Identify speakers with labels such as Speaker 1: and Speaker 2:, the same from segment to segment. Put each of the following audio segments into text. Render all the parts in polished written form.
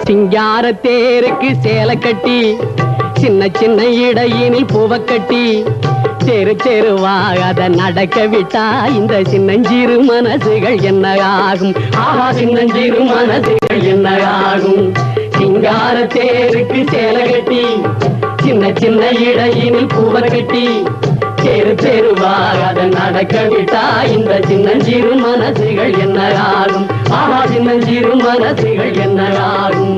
Speaker 1: சிங்கார தேருக்கு சேலை கட்டி சின்ன சின்ன இடையினில் பூவை கட்டி தெரு தெருவாக அதை நடக்க விட்டா இந்த சின்னஞ்சிறு மனசுகள் என்ன ஆகும்? ஆஹா, சின்னஞ்சிறு மனசுகள் என்ன ஆகும்? சிங்கார தேருக்கு சேலை கட்டி சின்ன சின்ன இடையினில் பூவை கட்டி தெரு தெருவாக அதை நடக்க விட்டா இந்த சின்னஞ்சிறு மனசுகள் என்ன ஆகும்? ஆஹா, சின்னஞ்சிறு மனசுகள் என்ன ஆகும்?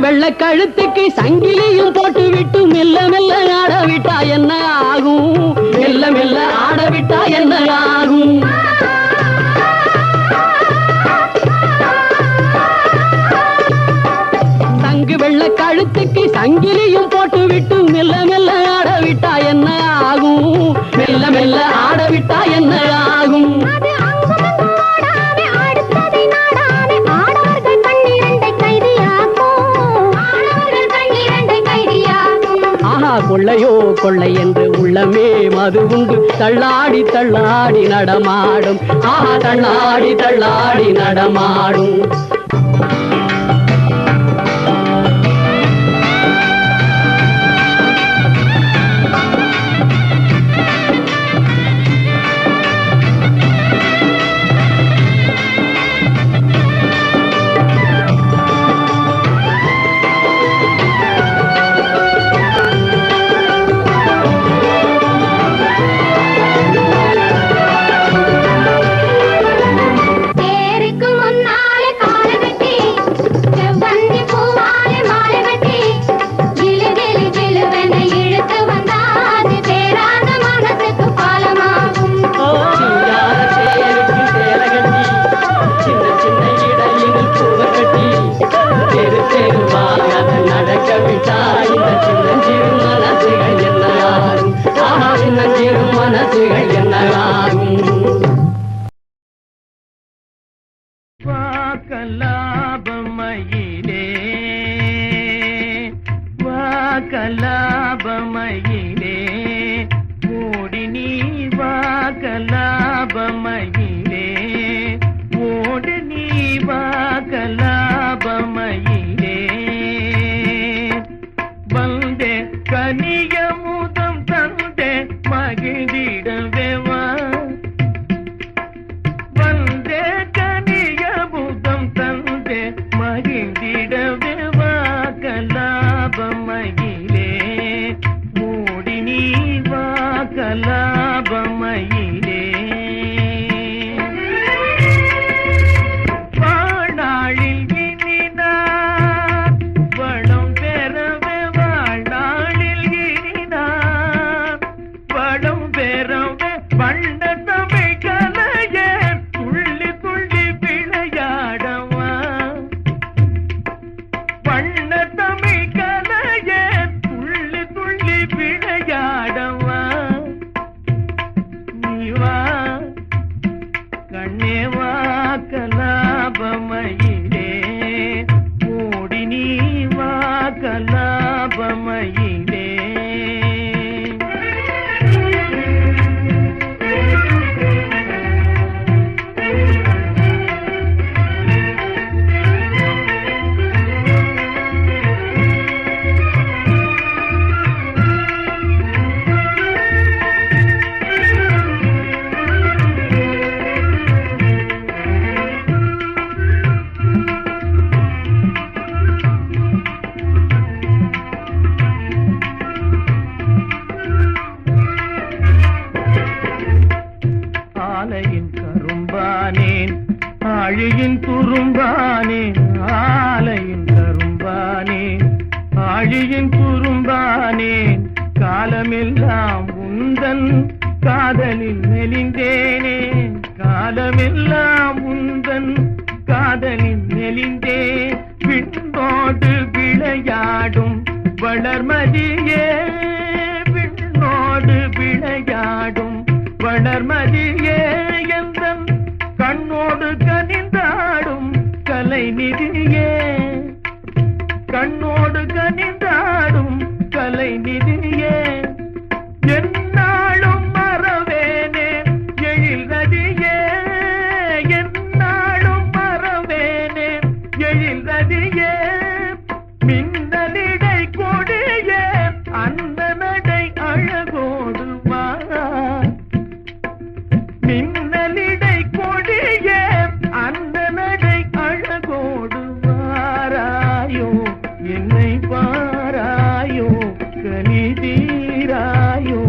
Speaker 1: வெள்ள கழுத்துக்கு சங்கிலியும் போட்டு விட்டு மெல்ல மெல்ல ஆட விட்டா என்ன ஆகும்? மெல்ல மெல்ல ஆட விட்டா என்ன ஆகும்? சங்கு வெள்ள கழுத்துக்கு சங்கிலியும் போட்டு விட்டு மெல்ல மெல்ல ஆட விட்டா என்ன ஆகும்? மெல்ல மெல்ல ஆட விட்டா என்ன ஆகும்? கொள்ளையோ கொள்ளை என்று உள்ளமே மது உண்டு தள்ளாடி தள்ளாடி நடமாடும். ஆஹா, தள்ளாடி தள்ளாடி நடமாடும்.
Speaker 2: கலாபமயிலே ஓடி நீ வா, கலாபமயிலே ஓடி நீ வா, கலாபமயிலே வந்தே கனியமுதம் தந்தே மகிழ்ந்திடவே வா, வந்தே கனியமுதம் தந்தே மகிழ்ந்திடவே வா, கலாபமயிலே ஓடி நீ வா, கலாபமயிலே வாழ்நாளில் இனினார் வளம் பெறவே, வாழ்நாளில் இனினார் வளம் பெறவே ஆழியின் குறும்பானே ஆலையின் கரும்பானே ஆழியின் குறும்பானே காலமெல்லாம் உந்தன் காதலில் மெலிந்தேனே காலமெல்லாம் உந்தன் காதலில் மெலிந்தே விண்ணோடு விளையாடும் வளர்மதியே விண்ணோடு விளையாடும் வளர்மதியே எந்தன் கண்ணோடு கனிந்தாடும் கலைநிதியே கண்ணோடு கனிந்தாடும் கலைநிதியே என்னாலும் மறவேனே எழில் நதியே என்னாலும் மறவேனே எழில் நதியே மின்னலிடை கொடியே அந்த நடை அழகோடு வா மின்னலிடை கொடியே அந்த நடை அழகோடு வாராயோ என்னை பாராயோ கனி தீராயோ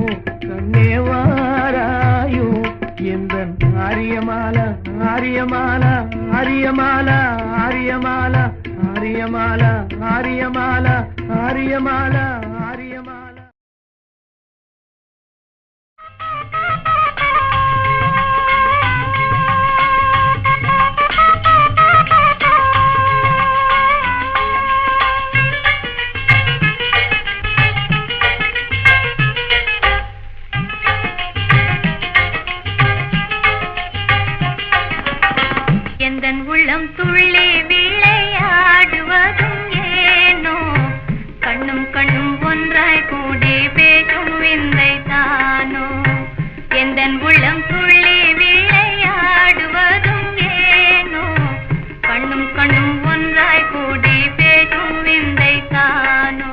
Speaker 2: கண்ணே வாராயோ எந்தன் ஆரியமாலா ஆரியமாலா ஆரியமாலா ஆரியமாலா ஆரியமாலா ஆரியமாலா ஆரியமாலா ஆரியமாலா
Speaker 3: எந்தன் உள்ளம் துள்ளி விளையாடுவதும் ஏனோ கண்ணும் கண்ணும் ஒன்றாய் கூடி பேசும் விந்தை தானோ எந்தன் உள்ளம் துள்ளி விளையாடுவதும் ஏனோ கண்ணும் கண்ணும் ஒன்றாய் கூடி பேசும் விந்தை தானோ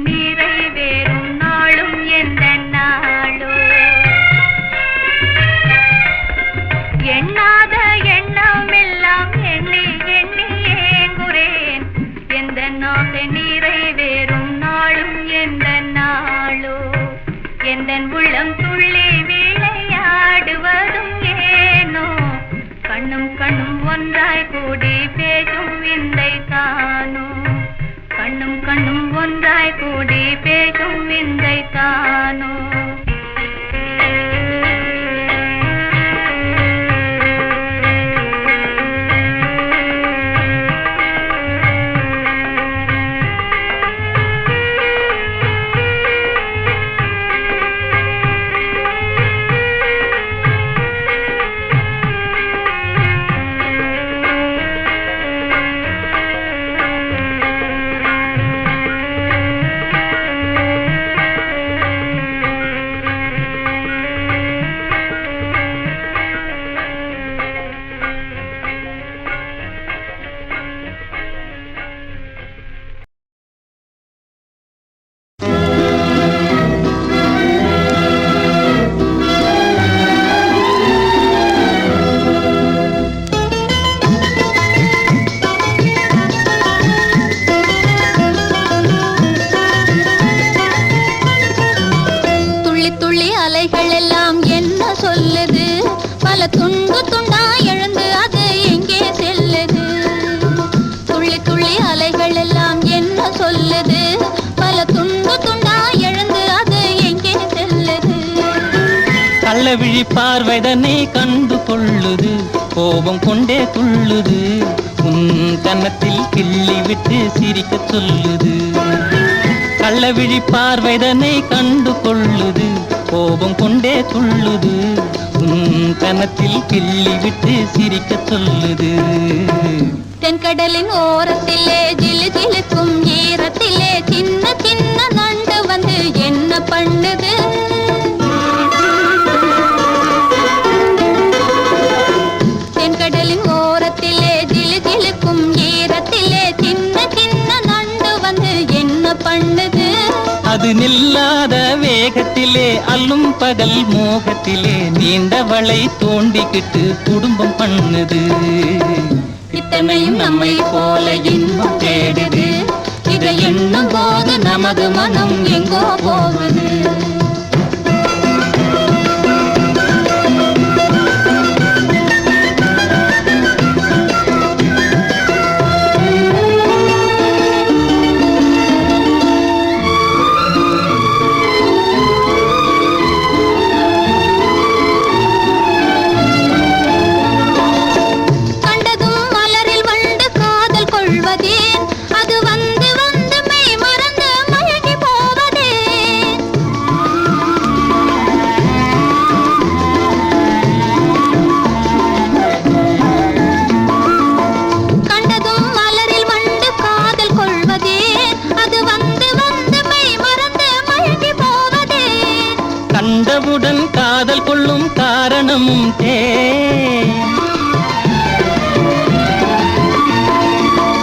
Speaker 3: நிறைவேறும் நாளும் எந்த நாளோ எண்ணாத எண்ணமெல்லாம் எண்ணி எண்ணி ஏங்குறேன் எந்த நாளை நிறைவேறும் நாளும் எந்த நாளோ எந்தன் உள்ளம் துள்ளி விளையாடுவதும் ஏனோ கண்ணும் கண்ணும் ஒன்றாய் கூடி பேசும் விந்தை தானோ கண்ணும் கண்ணும் ஒன்றாய் கூடி
Speaker 4: கள்ளவிழி பார்வைதனை கண்டு கொள்ளுது கோபம் கொண்டே துள்ளுது உன் கன்னத்தில் கிள்ளி விட்டு சிரிக்க சொல்லுது கள்ளவிழி பார்வைதனை கண்டு கொள்ளுது கோபம் கொண்டே துள்ளுது உன் கன்னத்தில் கிள்ளி விட்டு சிரிக்க சொல்லுது
Speaker 3: தென்கடலின் ஓரத்திலே ஜிலு ஜிலுக்கும் ஈரத்திலே சின்ன சின்ன நண்டு வந்து என்ன பண்ணுது தென்கடலின் ஓரத்திலே ஜிலு ஜிலுக்கும் ஈரத்திலே சின்ன சின்ன நண்டு வந்து என்ன பண்ணுது
Speaker 4: அது நில்லாத வேகத்திலே அல்லும் பகல் மோகத்திலே நீண்ட வளை தோண்டிக்கிட்டு குடும்பம் பண்ணுது
Speaker 3: இத்தனையும் நம்மை போல இன்பம் தேடுது இதை எண்ணும் போது நமது மனம் எங்கோ போகுது
Speaker 4: கண்டவுடன் காதல் கொள்ளும் காரணமும்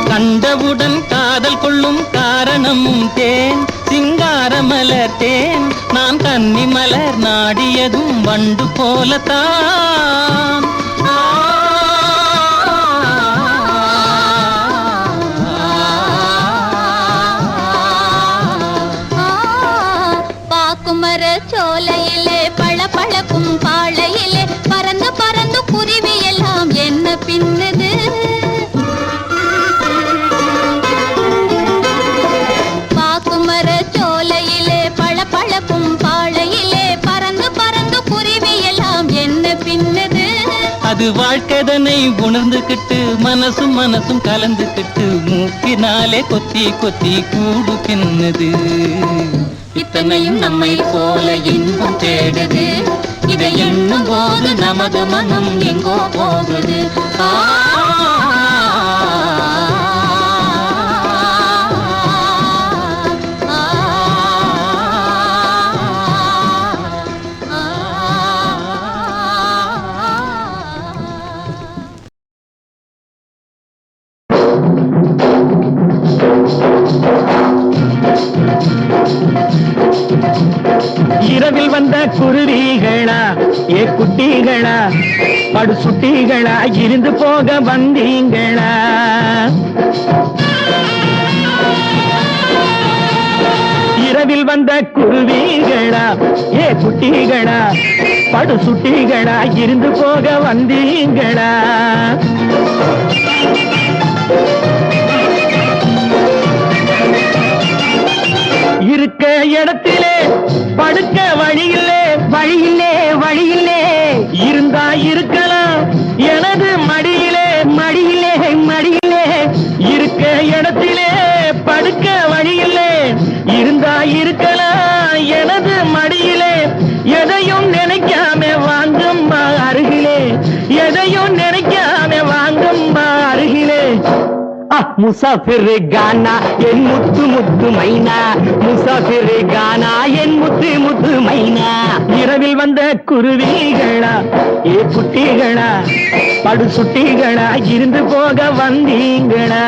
Speaker 4: கண்டவுடன் காதல் கொள்ளும் காரணமும் தேன் சிங்கார மலர் தேன் நான் கன்னி மலர் நாடியதும் வண்டு போலத்தான்
Speaker 3: சோலையிலே பளபளக்கும் பாளையிலே பறந்து பறந்து குருவி எல்லாம் என்ன பின்னுது பாக்குமர சோலையிலே பளபளக்கும் பாளையிலே பறந்து பறந்து குருவி எல்லாம் என்ன பின்னுது
Speaker 4: அது வாழ்க்கைதனை உணர்ந்துகிட்டு மனசும் மனசும் கலந்துகிட்டு மூக்கினாலே கொத்தி கொத்தி கூடு பின்னுது
Speaker 3: இத்தனையும் நம்மை போல இன்பம் தேடுது இதை எண்ணும் போது நமது மனம் எங்கோ போகுது
Speaker 2: இரவில் வந்த குருவிகளா ஏ குட்டிகளா படு சுட்டிகளா இருந்து போக வந்தீங்களா இரவில் வந்த குருவிகளா ஏ குட்டிகளா படு சுட்டிகளா இருந்து போக வந்தீங்களா இருக்க இடத்திலே படுக்க வழியில்லே வழியில்லே வழியில்லே இருந்தா இருக்கலாம் எனது மடியிலே மடியிலே மடியிலே இருக்க இடத்திலே படுக்க வழியில்லே இருந்தா இருக்கலாம் எனது மடியிலே எதையும் நினைக்காம வாங்கும் அருகிலே எதையும் நினைக்காம வாங்கும் அருகிலே முசாஃபிர் கானா என் முத்து முத்து மைனா முசாஃபிர் கானா என் முத்து முத்து மைனா இரவில் வந்த குருவிகளா ஏ குட்டிகளா படு சுட்டிகளா இருந்து போக வந்தீங்களா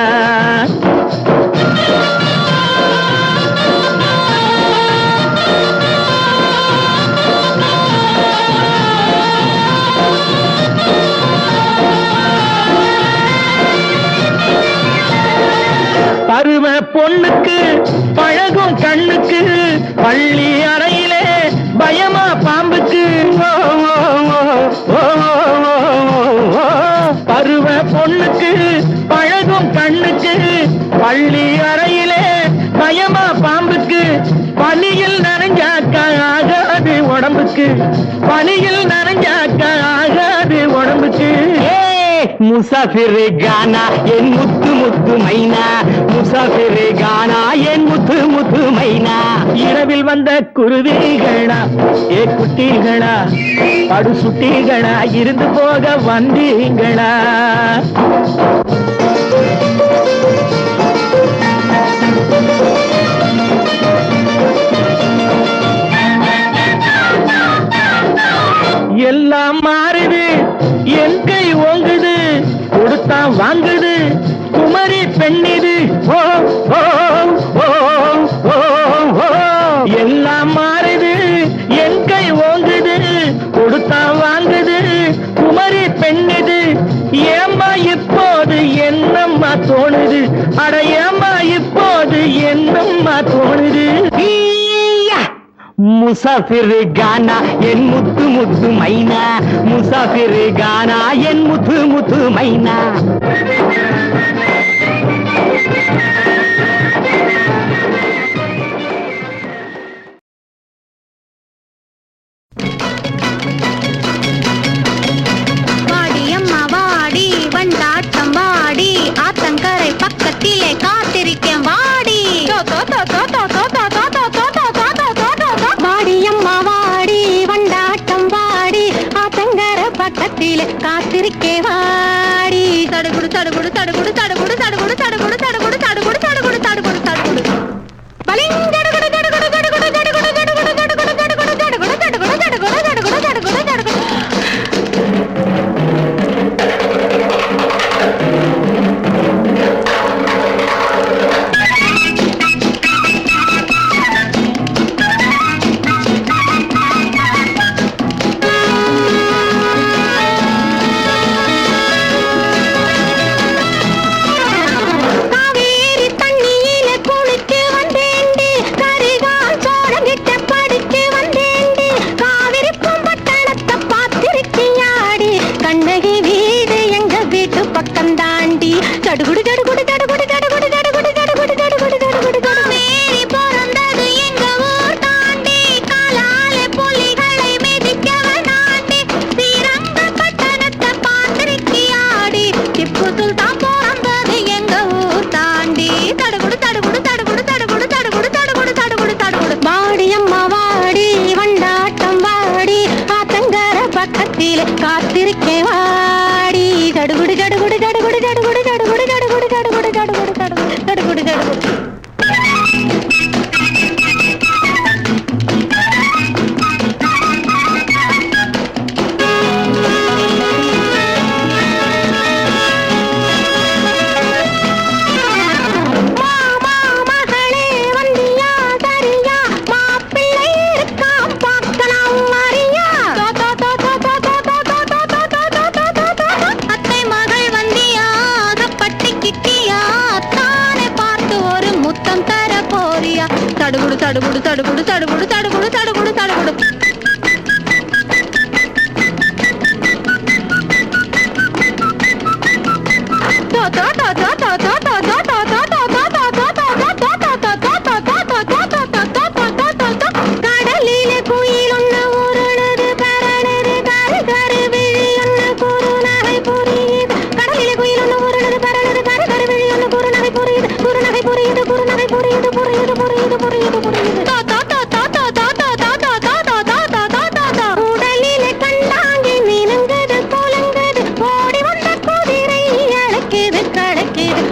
Speaker 2: பருவ பொண்ணுக்கு பழகும் கண்ணுக்கு பள்ளி அறையிலே பயமா பாம்புக்கு பருவ பொண்ணுக்கு பழகும் கண்ணுக்கு பள்ளி உடம்புக்கு பனியில் நனைஞ்சாக்க ஆகாது உடம்புக்கு.
Speaker 1: முசாஃபிர் கானா என் முத்து முத்து மைனா, முசாஃபிர் கானா என் முத்து முத்து மைனா.
Speaker 2: இரவில் வந்த குருவிகளா ஏ குட்டிகளா படு சுட்டிகளா இருந்து போக வந்தீங்களா? எல்லாம் மாறுது என் கை ஓங்குது, கொடுத்தா வாங்குது குமரி பெண்ணிது. ஓ ஓ ஓ ஓ ஓ எல்லாம் மாறுது என் கை ஓங்குது, கொடுத்தா வாங்குது குமரி பெண்ணிது. ஏம்மா இப்போது என்னம்மா தோணுது, அட ஏம்மா இப்போது என்னம்மா தோணுது?
Speaker 1: முசாஃபிர் கானா என் முத்து முத்து மைனா, முசாஃபிர் கானா என் முத்து முத்து மைனா.
Speaker 3: வாடியம்மா வாடி வண்டாட்டம் வாடி, ஆத்தங்கரை பக்கத்திலே காத்திருக்கேன் வாடி. வாடியம்மா வாடி வண்டாட்டம் வாடி, ஆத்தங்கர பக்கத்திலே காத்திருக்கே வாடி. தடுகுடு தடுகுடு தடுகுடு தடுகுடு தடுகுடு தடுகுடு தடுகுடு தடுகுடு தடுகுடு தடுகுடு தடுகுடு பலிங்கடுகுடு தடுகுடு தடுகுடு தடுகுடு தடுகுடு தடுகுடு தடுகுடு தடுகுடு தடுகுடு தடுகுடு தடுகுடு தடுகுடு தடுகுடு. தடுகுடு தடுகுடு தடுகுடு தடுகுடு தடுகுடு தடுகுடு தடுகுடு தடுகுடு காவேரி பிறந்தது எங்க ஊர் தாண்டி, காலாலே புலிகளை மிதிக்கவ நாண்டி, ஸ்ரீரங்கப்பட்டணத்தை பார்த்திருக்கியாடி, திப்பு சுல்தான் பிறந்தது எங்க ஊர் தாண்டி. தடுகுடு தடுகுடு தடுகுடு தடுகுடு தடுகுடு தடுகுடு தடுகுடு தடுகுடு. வாடியம்மா வாடி வண்டாட்டம் வாடி, ஆத்தங்கர பக்கத்தில் காத்திருக்கே வாடி. தடுகுடு தடுகுடு தடுகுடு தடுகுடு தடுகுடு தடுகுடு தடுகுடு தடுகுடு தடுகுடு தடுகுடு தடுகுடு. தடுகுடு தடுகுடு தடுகுடு தடுகுடு தடுகுடு தடுகுடு தடுகுடு. கடலிலே குயில் ஒண்ணு உருளுது பரணுது, கரு கரு விழி ஒண்ணு குறுநகை புரியுது. கடலிலே குயில் ஒண்ணு உருளுது பரணுது, கரு கரு விழி ஒண்ணு குறுநகை புரியுது. குறுநகை புரியுது குறுநகை புரியுது புரியுது புரியுது புரியுது புரியுது. உடலிலே கண்டாங்கி மீனுங்குது போலங்குது, ஓடி வந்த குதிரை அழைக்குது கடக்குது.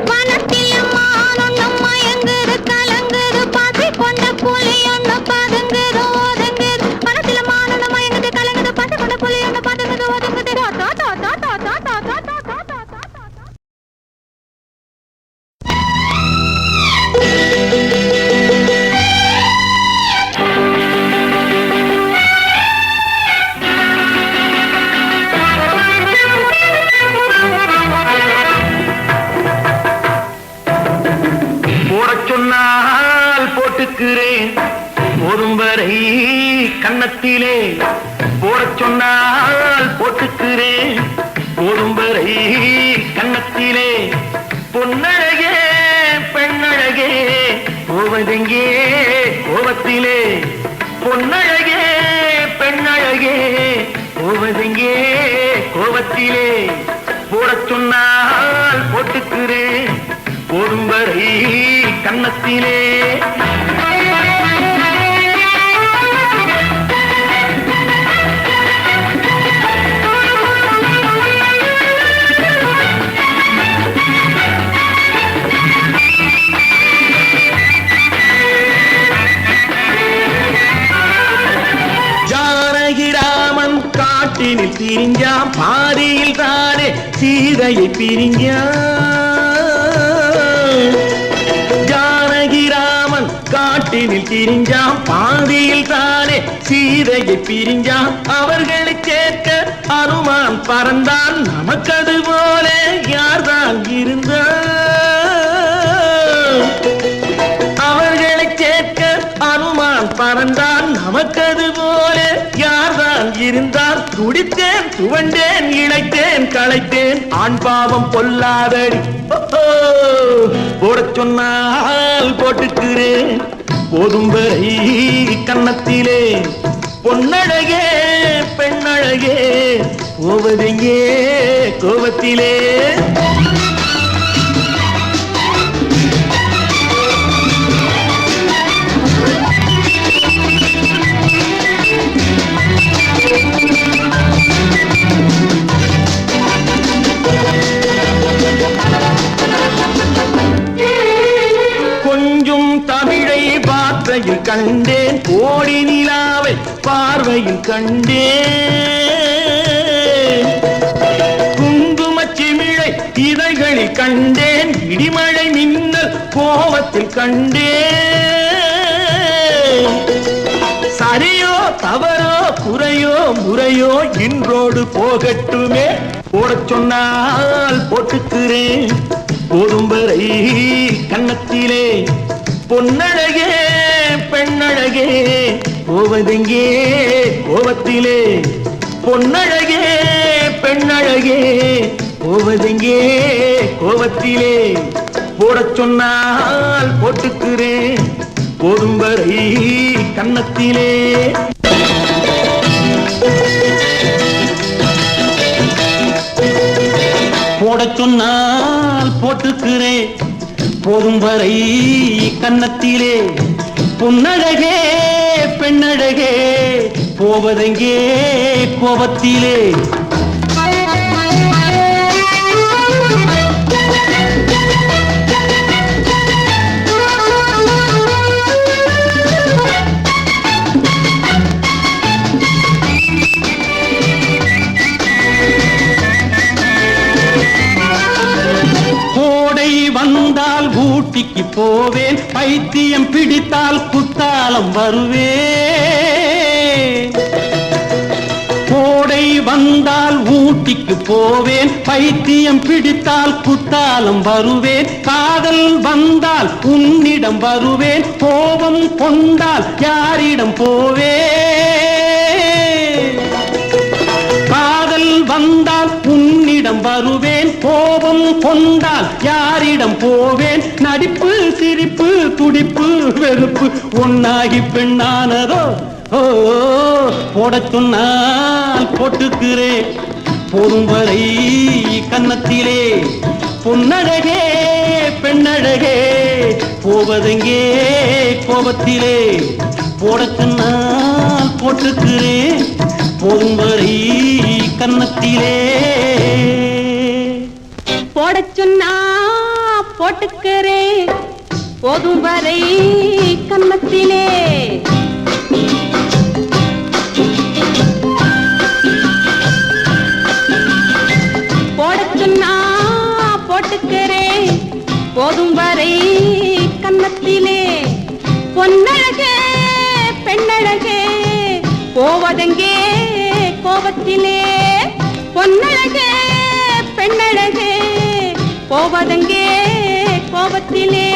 Speaker 3: வனத்தில் மானொன்னு மயங்குது கலங்குது, பாசி கொண்ட புலி ஒண்ணு பதுங்குது ஒதுங்குது. வனத்தில் மானொன்னு மயங்குது கலங்குது, பாசி கொண்ட புலி ஒண்ணு பதுங்குது ஒதுங்குது.
Speaker 2: சொன்னால் போட்டுக்கிறேன் போதும் வரை கன்னத்திலே, போட சொன்னால் போட்டுக்கிறேன் போதும் வரை கன்னத்திலே. பொன்னழகே கன்னத்திலே பொன்னழகே பெண்ணழகே போவதெங்கே கோபத்திலே போடச் சொன்னால் போட்டுக்கிறேன் போடும் வரை கன்னத்திலே ஜானகிராமன் காட்டினில் திரிஞ்சான் பாதியில் தானே சீதையை பிரிஞ்சான் ஜானகிராமன் காட்டினில் திரிஞ்சான் பாதியில் தானே சீதையை பிரிஞ்சான் அவர்களை சேர்க்க அனுமான் பறந்தான் நமக்கது போல யார்தான் இருந்தான் அவர்களை சேர்க்க அனுமான் பறந்தான் நமக்கது போல யார்தான் இருந்தார் துடித்தேன் துவண்டேன் இழைத்தேன் களைத்தேன் ஆண் பாவம் பொல்லாதடி போடச் சொன்னால் போட்டுக்கிறேன் போதும் வரை கன்னத்திலே பொன்னழகே பெண்ணழகே போவதெங்கே கோபத்திலே கொஞ்சம் தமிழை வார்த்தையில் கண்டேன் கோடி நிலாவை பார்வையில் கண்டேன் குங்குமச் சிமிழை இதழ்களில் கண்டேன் இடிமழை மின்னல் கோபத்தில் கண்டேன் சரியோ தவறோ குறையோ முறையோ இன்றோடு போகட்டுமே போடச் சொன்னால் போட்டுக்கிறேன் போதும் வரை கன்னத்திலே பொன்னழகே பெண்ணழகே போவதெங்கே கோபத்திலே பொன்னழகே பெண்ணழகே போவதெங்கே கோபத்திலே போடச் சொன்னால் போட்டுக்கிறேன் போதும் வரை கன்னத்திலே
Speaker 4: போடச் சொன்னால் போட்டுக்கிறேன் போதும் வரை கன்னத்திலே பொன்னழகே பெண்ணழகே போவதெங்கே கோபத்திலே வந்தால் ஊட்டிக்கு போவேன் பைத்தியம் பிடித்தால் குத்தாலம் வருவேன் கோடை வந்தால் ஊட்டிக்கு போவேன் பைத்தியம் பிடித்தால் குத்தாலம் வருவேன் காதல் வந்தால் உன்னிடம் வருவேன் கோபம் கொண்டால் யாரிடம் போவேன் காதல் வந்தால் உன்னிடம் வருவேன் கோபம் கொண்டால் யாரிடம் போவேன் நடிப்பு சிரிப்பு துடிப்பு வெறுப்பு ஒன்னாகி பெண்ணானதோ ஓ போடச் சொன்னால் போட்டுக்கிறேன் போதும் வரை கன்னத்திலே பொன்னழகே பெண்ணழகே போவதெங்கே கோபத்திலே போடச் சொன்னால் போட்டுக்கிறேன் போதும் வரை கன்னத்திலே
Speaker 3: போடச் சொன்னா போட்டுக்கிறேன் போதும் வரை கன்னத்திலே போடச் சொன்னா போட்டுக்கிறேன் போதும் வரை கன்னத்திலே பொன்னழகே பெண்ணழகே போவதெங்கே கோபத்திலே பொன்னழகே பெண்ணழகே போவதெங்கே கோபத்திலே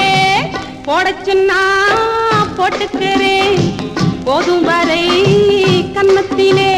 Speaker 3: போடச் சொன்னா போட்டுக்கிறேன் போதும் வரை கன்னத்திலே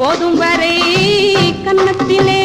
Speaker 3: போதும் வரை கன்னத்திலே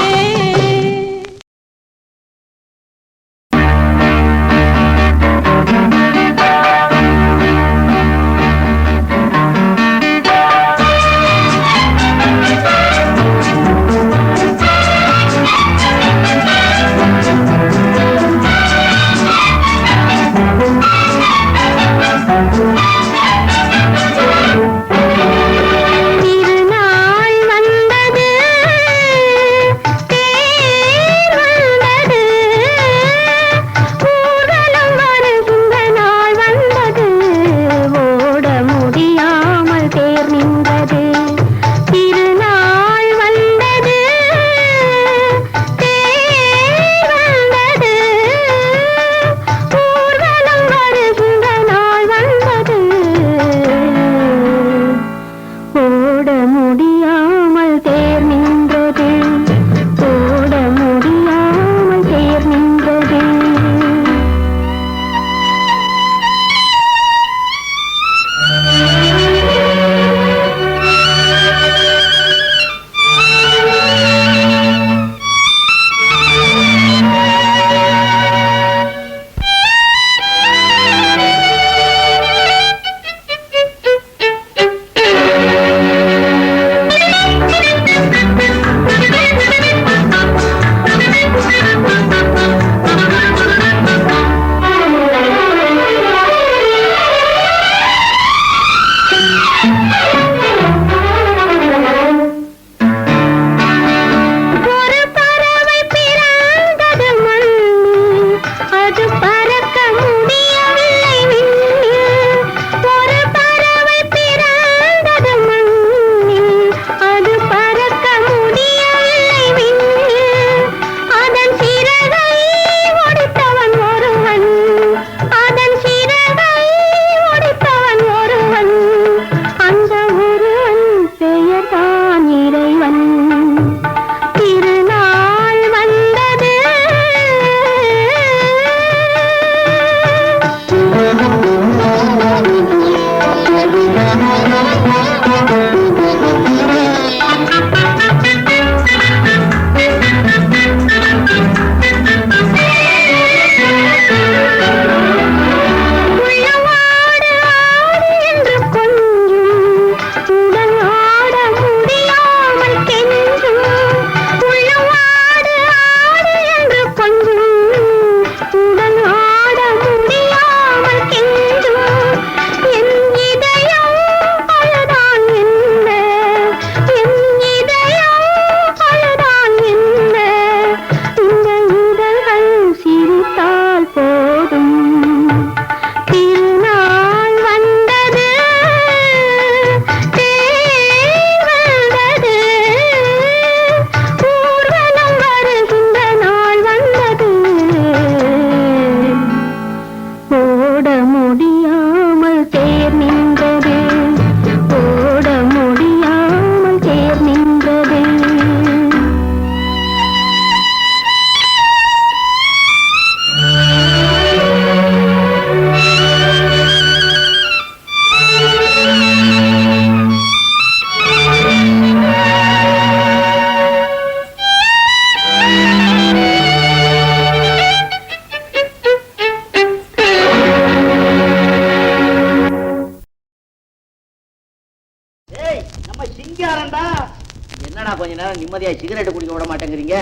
Speaker 5: என்னடா கொஞ்ச நேரம் நிம்மதியா சிகரெட் குடிக்க விட மாட்டேங்கிறீங்க?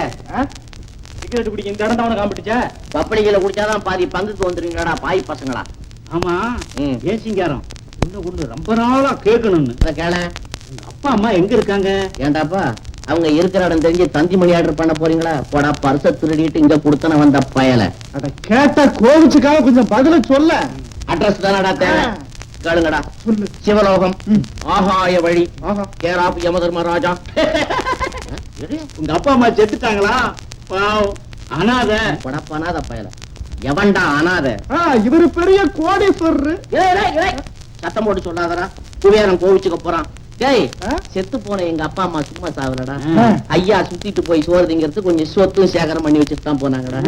Speaker 4: சிகரெட் குடிக்க இந்த இடம் தான் காம்பிட்டுச்சா?
Speaker 5: பப்பளிகளை குடிச்சாதான் பாதி பங்குக்கு வந்துருவீங்களாடா பாய் பசங்களா?
Speaker 4: ஆமா, ஏன் சிங்காரம் ஒண்ணு ரொம்ப நாளா கேட்கணும்னு
Speaker 5: கேள.
Speaker 4: உங்க அப்பா அம்மா எங்க இருக்காங்க?
Speaker 5: ஏண்டாப்பா அவங்க இருக்கிற இடம் தெரிஞ்சு தந்தி மணி ஆர்டர் பண்ண போறீங்களா? போடா பர்ச திருடிட்டு இங்க கொடுத்தன வந்த பயல.
Speaker 4: அட கேட்டா கோவிச்சுக்காக கொஞ்சம் பதில சொல்ல.
Speaker 5: அட்ரஸ் தானடா தேவை, கேளுங்கடா. சிவலோகம், ஆகாய வழி, கேராப் யமதர்மராஜா.
Speaker 4: உங்க அப்பா அம்மா செத்துட்டாங்களா? பாவம் அனாத.
Speaker 5: படப்ப அனாத பயல. எவன்டா அனாத?
Speaker 4: இவரு பெரிய கோடீஸ்வரர்.
Speaker 5: சத்தம் போட்டு சொல்லாதடா, குபேரன் கோவிச்சுக்க போறான். டேய், செத்து போன எங்க அப்பா அம்மா சும்மா சாவலடா. ஐயா சுத்திட்டு போய் சோறுங்கிறது கொஞ்சம் சொத்தும் சேகரம் பண்ணி வச்சுட்டு தான் போனாங்கடா.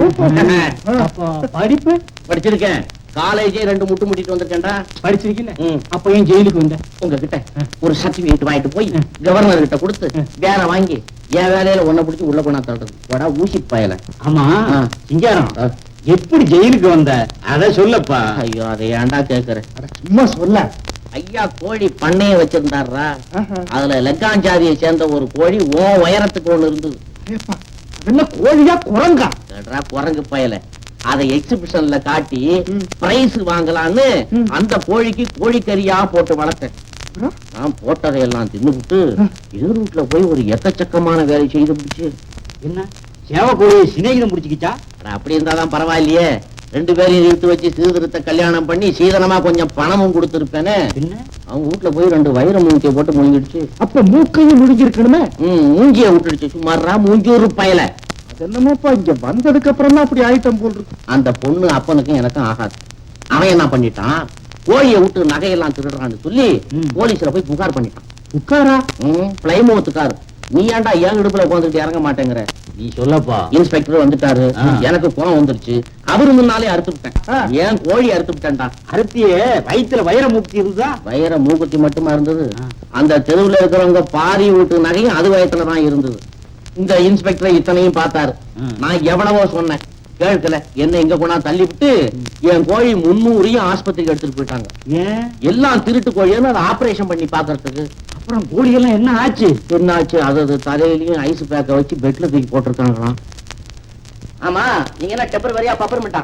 Speaker 4: படிப்பு
Speaker 5: படிச்சிருக்கேன். காலேஜே 2 முட்டு முட்டிட்டு வந்திருக்கேன்டா.
Speaker 4: படிச்சிருக்கீங்க.
Speaker 5: ம்.
Speaker 4: அப்ப ஏன் ஜெயிலுக்கு வந்த?
Speaker 5: உங்ககிட்ட ஒரு சர்டிபிகேட் வாங்கிட்டு போய் கவர்னர் கிட்ட கொடுத்து வேற வாங்கி என் வேலையில ஒன்ன பிடிச்சி உள்ள போனா தள்ளுறது. வடா ஊசி பயல.
Speaker 4: ஆமா
Speaker 5: ஆ.
Speaker 4: சிங்காரம், எப்படி ஜெயிலுக்கு வந்த அத சொல்லப்பா.
Speaker 5: ஐயோ அதை ஏன்டா கேக்குற?
Speaker 4: சும்மா சொல்ல.
Speaker 5: ஐயா கோழி பண்ணைய வச்சிருந்தாரா, அதுல லெக்கான் ஜாதியை சேர்ந்த ஒரு கோழி உயரத்துக்கு ஒண்ணு இருந்தது.
Speaker 4: என்ன கோழியா குரங்கா?
Speaker 5: கேட்டா குரங்கு பயல. அதை எக்ஸிபிஷன்ல காட்டி பிரைஸ் வாங்கலான்னு அந்த கோழிக்கு கோழிக்கறியா போட்டு வளர்த்தேன். நான் போட்டதையெல்லாம் தின்னுபிட்டு எதிர் வீட்டுல போய் ஒரு எக்கச்சக்கமான வேலை செய்து முடிச்சு.
Speaker 4: என்ன சேவ கோழியை சிநேகிதம் முடிச்சுக்கிச்சா?
Speaker 5: அப்படி இருந்தாதான் பரவாயில்லையே. 2 பேரையும் இழுத்து வச்சு சீதனத்தை கல்யாணம் பண்ணி சீதனமா கொஞ்சம் பணமும் கொடுத்திருப்பேனே.
Speaker 4: என்ன
Speaker 5: அவங்க வீட்டுல போய் 2 வைர மூஞ்சியை போட்டு முழுங்கிடுச்சு.
Speaker 4: அப்ப மூக்கையும் முடிஞ்சிருக்கணுமே.
Speaker 5: மூஞ்சிய விட்டுடுச்சு. சும்மாறா மூஞ்சூறு பயல.
Speaker 4: என்னமோப்பா, இங்க வந்ததுக்கு அப்புறம் தான் அப்படி ஆயிட்டம் போல் இருக்கு.
Speaker 5: அந்த பொண்ணு அப்பனுக்கும் எனக்கும் ஆகாது. அவன் என்ன பண்ணிட்டான், கோழியை விட்டு நகையெல்லாம் திருடுறான்னு சொல்லி போலீஸ்ல போய் புகார் பண்ணிட்டான்.
Speaker 4: உட்காரா?
Speaker 5: பிளைமோத்துக்காரு. நீ ஏன்டா என் இடுப்புல உட்காந்துட்டு இறங்க மாட்டேங்கிற?
Speaker 4: நீ சொல்லப்பா.
Speaker 5: இன்ஸ்பெக்டர் வந்துட்டாரு. எனக்கு கோவம் வந்துருச்சு. அவரு முன்னாலே அறுத்து விட்டேன். ஏன் கோழி அறுத்து விட்டேன்டா.
Speaker 4: அறுத்தியே வயிற்றுல வைர மூக்குத்தி இருந்தா?
Speaker 5: வயிற மூக்குத்தி மட்டுமா இருந்தது? அந்த தெருவுல இருக்கிறவங்க பாரி வீட்டு நகையும் அது வயத்துலதான் இருந்தது. இந்த இன்ஸ்பெக்டர் இத்தனையும் பார்த்தாரு. நான் எவ்வளவோ சொன்னேன், கேட்கல. என்ன இங்க கொண்டா தள்ளி விட்டு என் கோழி 300 ஆஸ்பத்திரிக்கு எடுத்துட்டு போயிட்டாங்க.
Speaker 4: ஏன்?
Speaker 5: எல்லாம் திருட்டு கோழின்னு அதை ஆபரேஷன் பண்ணி பாக்குறதுக்கு.
Speaker 4: அப்புறம் கோழி எல்லாம் என்ன ஆச்சு?
Speaker 5: என்ன ஆச்சு? அது தலையிலயும் ஐஸ் பேக்க வச்சு பெட்ல தூக்கி போட்டிருக்காங்களாம். ஆமா, நீங்க என்ன டெம்பரவரியா பர்மனண்டா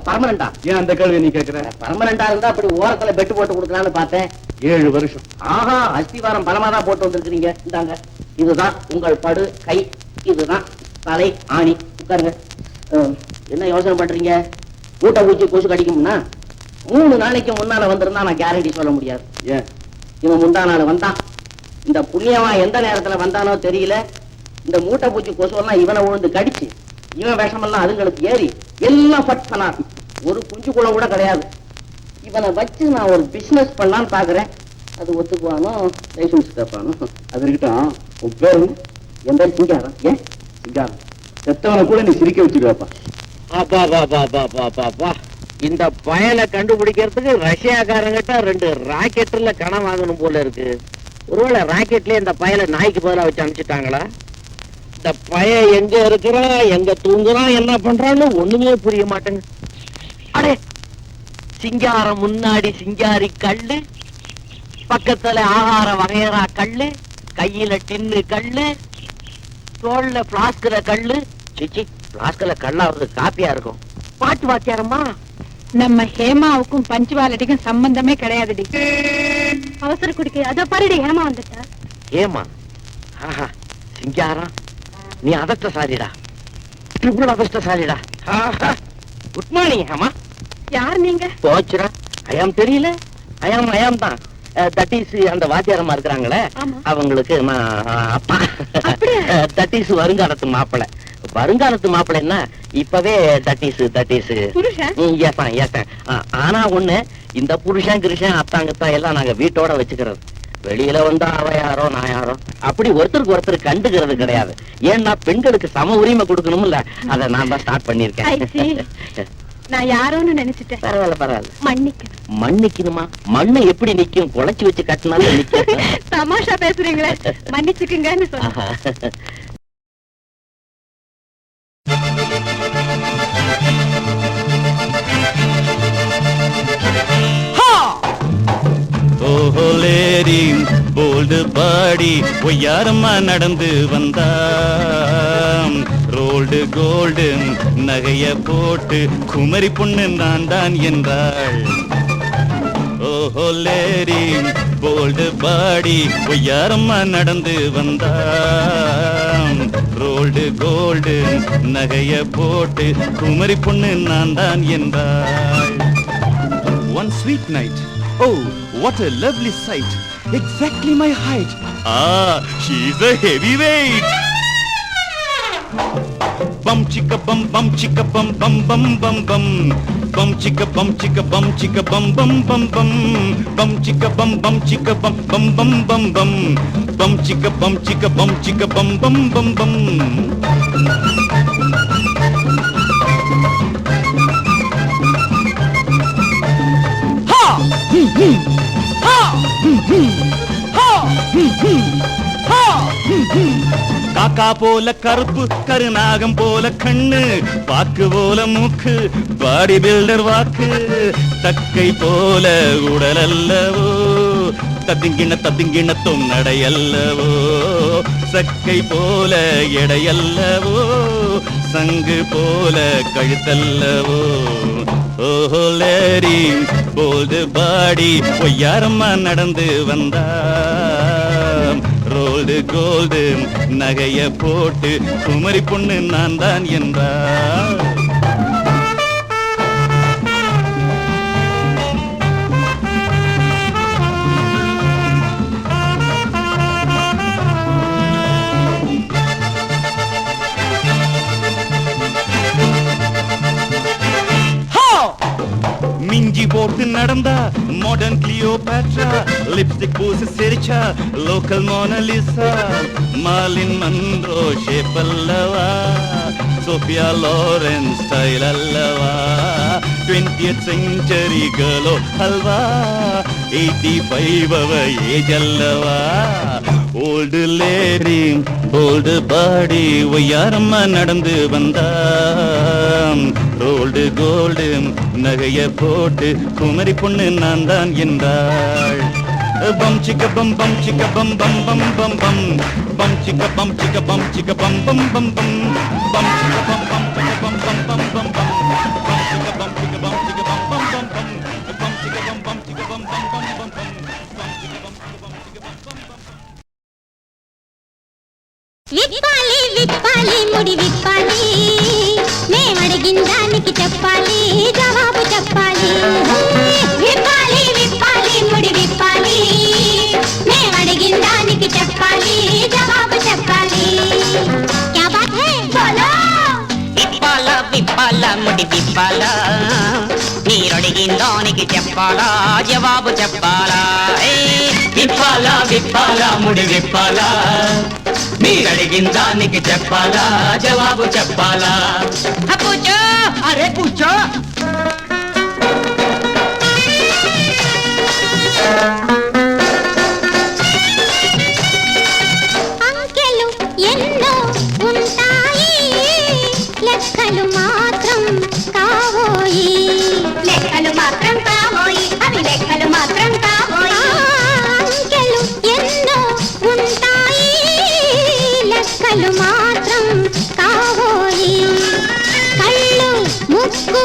Speaker 5: பர்மனண்டா?
Speaker 4: ஏன் அந்த கேள்வி நீ கேக்குற?
Speaker 5: பர்மனண்டா இருந்தா அப்படி ஓரத்துல பெட்டு போட்டு கொடுக்கலாம்னு பார்த்தேன்.
Speaker 4: 7 வருஷம்.
Speaker 5: ஆஹா, அஸ்திவாரம் பலமாதான் போட்டு வந்திருக்கீங்க. இந்தாங்க, இதுதான் உங்கள் படு கை, இதுதான் தலை ஆணி. உட்காருங்க. என்ன யோசனை பண்றீங்க? மூட்டை பூச்சி கொசு கடிக்கும்னா 3 நாளைக்கு முன்னால வந்திருந்தா நான் கேரண்டி சொல்ல முடியாது.
Speaker 4: ஏன்?
Speaker 5: இவன் முந்தா நாள் வந்தான். இந்த புண்ணியமா எந்த நேரத்துல வந்தானோ தெரியல. இந்த மூட்டை பூச்சி கொசு எல்லாம் இவனை விழுந்து கடிச்சு, இவன் விஷமெல்லாம் அதுங்களுக்கு ஏறி எல்லாம் பட் பண்ணான். ஒரு குஞ்சு குளம் கூட கிடையாது. இவனை வச்சு நான் ஒரு பிசினஸ் பண்ணலான்னு பாக்குறேன். அது ஒத்துக்குவானோ லைசன்ஸ் கேட்பானோ?
Speaker 4: அது இருக்கட்டும். உன் பேரு?
Speaker 5: என் பேர் சிங்காரம். ஏன்
Speaker 4: சிங்காரம்? செத்தவனை கூட நீ சிரிக்க வச்சுருவாப்பா.
Speaker 5: அப்பா, இந்த பயலை கண்டுபிடிக்கிறதுக்கு ரஷ்யாக்காரங்கிட்ட 2 ராக்கெட்ல கணம் வாங்கணும் போல இருக்கு. ஒருவேளை ராக்கெட்லயே இந்த பயலை நாய்க்கு பதிலா வச்சு அனுப்பிச்சிட்டாங்களா? இந்த பய எங்க இருக்கிறான், எங்க தூங்குறான், என்ன பண்றான்னு ஒண்ணுமே புரிய மாட்டேங்க. அடே, சிங்காரம் முன்னாடி சிங்காரி கல்லு, பக்கத்துல ஆகார வகையறா கல்லு, கையில டின்னு கல்லு, தோல்ல பிளாஸ்குல கல்லு. சிச்சி, பிளாஸ்குல கல்லாவது காப்பியா இருக்கும். பாட்டு வாத்தியாரம்மா?
Speaker 6: நம்ம ஹேமாவுக்கும் பஞ்சுவாலடிக்கும் சம்பந்தமே கிடையாதுடி. அவசர குடிக்க அத பாருடி, ஹேமா வந்துட்டா.
Speaker 5: ஏமா? ஆஹா, சிங்காரம் நீ அதஷ்டசாலிடா, ட்ரிபிள் அதஷ்டசாலிடா. Good morning Hema.
Speaker 6: யார் நீங்க?
Speaker 5: போச்சுரா, ஐயாம் தெரியல. ஐயாம் தான். தட் இஸ் அந்த வாத்தியாரம்மா இருக்கிறாங்களே, அவங்களுக்கு நான் அப்பா. தட் இஸ் வருங்காலத்து மாப்பிள்ளை. வருங்காலத்து மாப்பிள்ளைன்னா இப்பவே தட் இஸ் ஆனா ஒண்ணு, இந்த புருஷன் கிருஷன் அத்தாங்கத்தா எல்லாம் நாங்க வீட்டோட வச்சுக்கிறது. வெளியில வந்தா அவ யாரோ நான் யாரோ அப்படி ஒருத்தருக்கு ஒருத்தர் கண்டுக்கிறது கிடையாது. ஏன்னா பெண்களுக்கு சம உரிமை கொடுக்கணும்ல, அதை நான் தான் ஸ்டார்ட் பண்ணிருக்கேன்.
Speaker 6: நான் யாரோன்னு நினைச்சிட்டேன்.
Speaker 5: பரவாயில்ல. மன்னிக்கணுமா? மண்ணை எப்படி நிக்கும்? குழைச்சு வச்சு கட்டினாலும் நிக்கும்.
Speaker 6: தமாஷா பேசுறீங்களே, மன்னிச்சுக்குங்கன்னு சொன்ன.
Speaker 2: ஓஹோ லேடி போல்டு பாடி ஒய்யாரம்மா நடந்து வந்தான். ரோல்டு கோல்டு நகைய போட்டு குமரி பொண்ணு நான் தான் என்றாள். ஓஹோ லேடி போல்டு பாடி ஒய்யாரம்மா நடந்து வந்தான். ரோல்டு கோல்டு நகைய போட்டு குமரி பொண்ணு நான் தான் என்றாள். One sweet night. Oh, what a lovely sight. Exactly my height. Ah, she's a heavyweight. Bum chicka bum chicka bum bum bum bum bum. Bum chicka bum chicka bum bum bum bum. Bum chicka bum chicka bum bum bum bum bum. Bum chicka bum bum bum bum. காக்கா போல கருப்பு கருநாகம் போல கண்ணு பாக்கு போல மூக்கு body builder வாக்கு தக்கை போல உடல் அல்லவோ தத்திங்கிண தொன்னடையல்லவோ சக்கை போல எடையல்லவோ சங்கு போல கழுத்தல்லவோ ஓஹோ லேடி போல்டு பாடி பொய்யாரம்மா நடந்து வந்தா ரோல்டு கோல்டு நகைய போட்டு குமரி பொண்ணு நான் தான் என்றார் மிஞ்சி போட்டு நடந்தா மாடர்ன் கிளியோபாட்ரா லிப்ஸ்டிக் பூசி சிரிச்சா லோக்கல் மோனலிசா மாலின் மன்றோ ஷேப் அல்லவா சோஃபியா லாரன்ஸ் ஸ்டைல் அல்லவா 20th century girl அல்வா 85 அவ ஏஜ் அல்லவா ஓல்டு லேடி ஓல்டு பாடி ஒய்யாரம்மா நடந்து வந்தா ரோல்டு கோல்டு நகைய போட்டு குமரி பொண்ணு நான் தான் என்றாள் பம் சிக்க பம் பம் சிக்க பம் பம் பம் பம் பம் பம் சிக்க பம் சிக்க பம் சிக்க பம் பம் பம் பம் பம் சிக்க பம் பம் சிக்க பம் பம் பம் பம் பம் பம் சிக்க பம் சிக்க பம் சிக்க பம் பம் பம் பம் பம் சிக்க பம் பம் சிக்க பம் பம் பம் பம் பம் பம் சிக்க பம் சிக்க பம் சிக்க பம் பம் பம்
Speaker 3: విప్పాలి విప్పాలి ముడి విప్పాలి మేమడిగిందానికి చెప్పాలి జవాబు చెప్పాలి విప్పాలి విప్పాలి ముడి విప్పాలి మేమడిగిందానికి చెప్పాలి జవాబు చెప్పాలి క్యా బాత్ హై బోలో
Speaker 7: విప్పాలా విప్పాలా ముడి విప్పాలా మీరడిగిందానికి చెప్పాలా జవాబు చెప్పాలా విప్పాలా విప్పాలా ముడి విప్పాలా మీరడిగిందానికి చెప్పాలా జవాబు చెప్పాలా పూచో అరే పూచో
Speaker 3: అంకెలు ఎన్నో ఉంటాయి లెక్కలు మాత్రం కావోయి లెక్కలు మాత్రం కావోయి అవి లెక్కలు మాత్రం కావోయి అంకెలు ఎన్నో ఉంటాయి లెక్కలు మాత్రం కావోయి కళ్ళు ముక్కు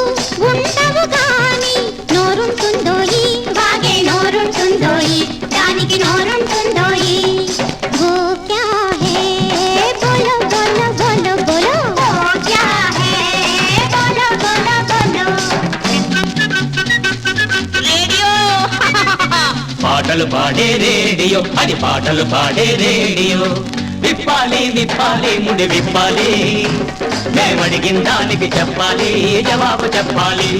Speaker 3: ఉండవు గాని నోరుంటుందోయి బాగే నోరుంటుందోయి దానికి నోరుంటుందోయి वो क्या है बोलो बोलो बोलो बोलो वो क्या है बोलो बोलो बोलो
Speaker 7: రేడియో పాటలు పాడే రేడియో అది పాటలు పాడే రేడియో విప్పాలి విప్పాలి ముడి విప్పాలి మేమడిగిందానికి చెప్పాలి జవాబు చెప్పాలి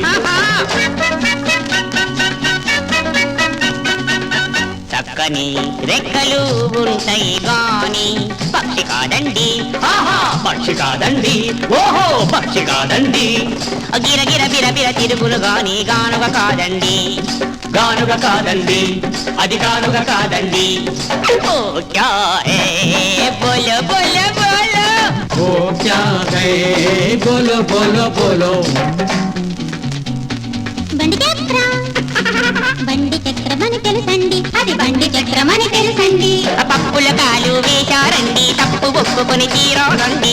Speaker 7: చక్కని రెక్కలు ఉంటాయి గాని పక్షి కాదండి ఆహా పక్షి కాదండి ఓహో పక్షి కాదండి గిర గిర బిర బిర తిరుగులు గాని గానుగ కాదండి గానుగ కాదండి అది గానుగ కాదండి ఓ క్యా హే బోలో బోలో బోలో
Speaker 1: ఓ క్యా హై బోలో బోలో బోలో
Speaker 3: బండి చక్రమని తెలుసండి అది బండి చక్రమని తెలుసండి
Speaker 7: పప్పుల కాలు వేశారండి తప్పు ఒప్పుకొని తీరాలండి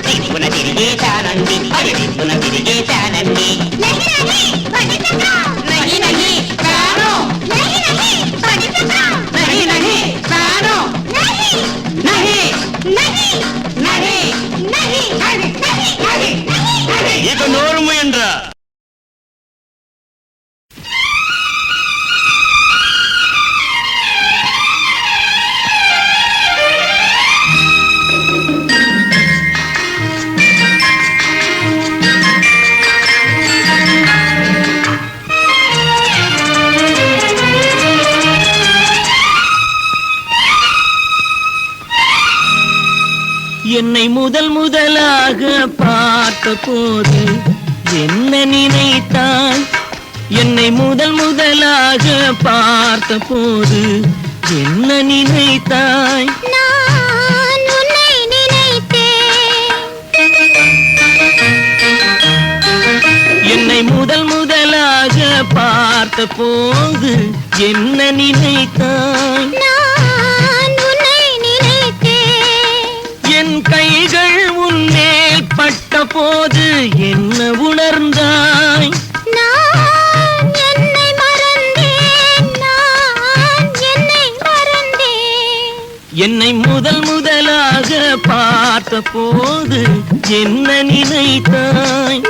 Speaker 7: తిరుగున తిరిగేశానండి అది తిరుగున తిరిగేశానండి నహి నహి కానో నహి నహి కానో నహి నహి నహి
Speaker 2: ఇక నోరు మూయండ్రా
Speaker 1: என்னை முதல் முதலாக பார்த்த போது என்ன நினைத்தாய் என்னை முதல் முதலாக பார்த்த போது என்ன நினைத்தாய்
Speaker 3: நான் உன்னை நினைத்தேன்
Speaker 1: என்னை முதல் முதலாக பார்த்த போது என்ன நினைத்தாய்
Speaker 3: நான் உன்னை நினைத்தேன்
Speaker 1: என் கைகள் உன்மேல் பட்ட போது என்ன உணர்ந்தாய்
Speaker 3: நான் என்னை மறந்தேன் நான் என்னை மறந்தேன்
Speaker 1: என்னை முதல் முதலாக பார்த்த போது என்ன நினைத்தாய்